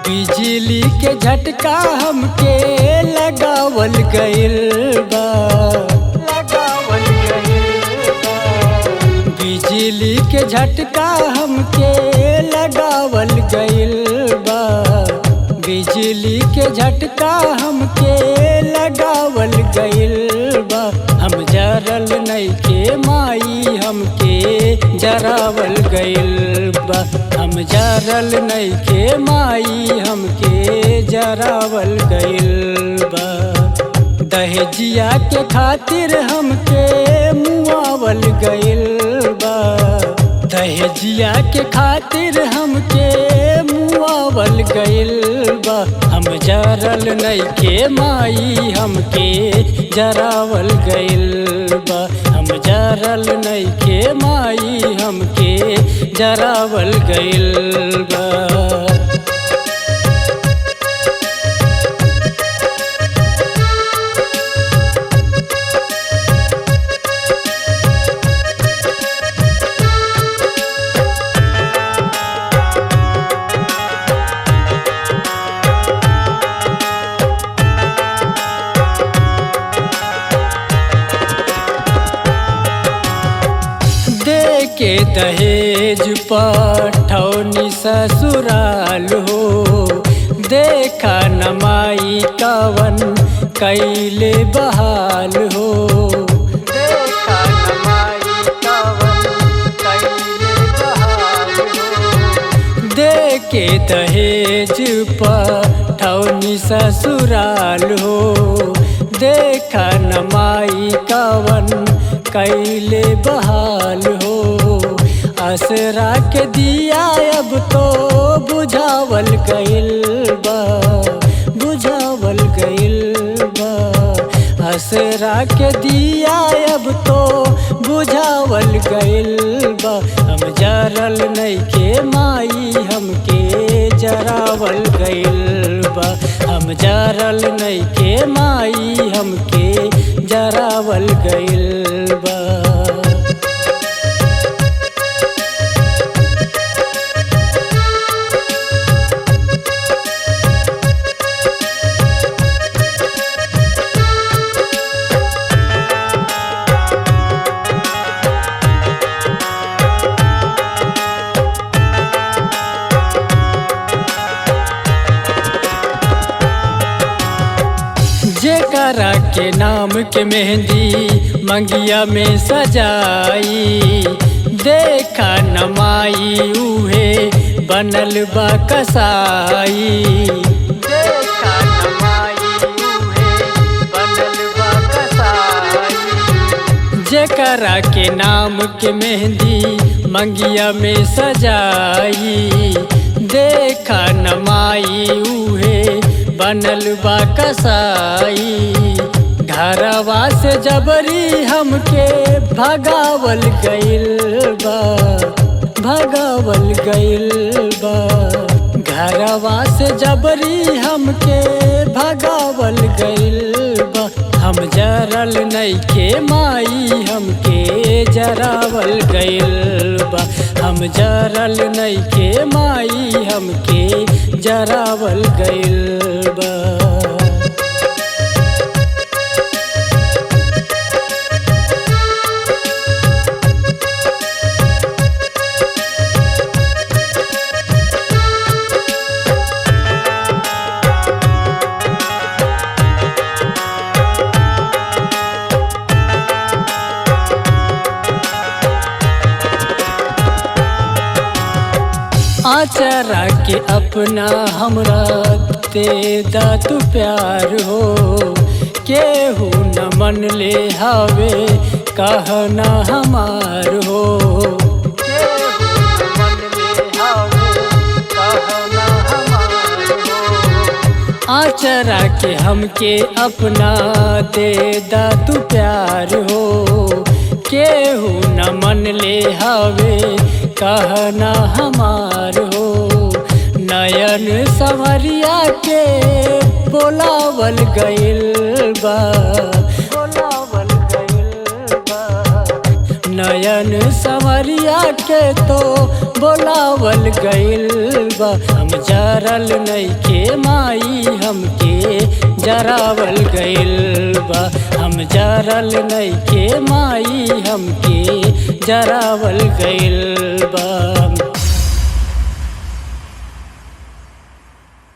बिजली के झटका हमके लगावल गइल बा, लगावल गइल बा। बिजली के झटका हमके लगावल गइल बा, बिजली के झटका हमके लगावल गइल बा। हम जरल नइखे माई हमके जरावल गइल बा, हम जरल नइखे माई हमके जरावल गइल बा। दहेजिया के खातिर हमके मुआवल गइल बा, दहेजिया के खातिर हमके मुआवल गइल बा। हम जरल नइखे माई हमके जरावल गइल बा, हम जरल नइखे माई हमके जरावल गइल बा। के दहेज पठौनी ससुराल हो, देखा न माई कवन कैले बहाल हो, देखा न माई कवन कैले बहाल हो। देके दहेज पठौनी ससुराल हो, देखा न माई कवन कैले बहाल हो। असरा के दिया अब तो बुझावल गइल बा, बुझावल गइल बा। असरा के दिया अब तो बुझावल गइल बा। हम जरल नइखे माई हमके जरावल गइल बा, हम जरल नइखे माई हमके जरावल गइल बा। जेकरा के नाम के मेहंदी मंगिया में सजाई, देखा न माई उहे बनल बा कसाई, देखा न माई उहे बनल बा कसाई। जेकरा के नाम के मेहंदी मंगिया में सजाई, देखा न माई उहे बनल बा कसाई। घरवा से जबरी हमके भगावल गइल बा, भगावल गइल बा। घरवा से जबरी हमके भगावल गइल बा। हम जरल नइखे माई हमके जरावल गइल बा, हम जरल नइखे माई हमके जरावल गइल बा। आचरा के अपना हमरा दे दा तू प्यार हो, केहू न मन ले हवे कहना हमार हो, केहू न मन ले हवे कहना हमार हो। आचरा के हमके अपना दे दा तू प्यार हो, केहू न मन ले हवे कहना हमार हो। नयन संवरिया के बोलावल गइल बा, बोलावल गइल बा। नयन संवरिया के तो बोलावल गइल बा। हम जरल नइखे माई हमके जरावल गइल बा। हम जरल नइखे माई हमके जरावल गइल बा।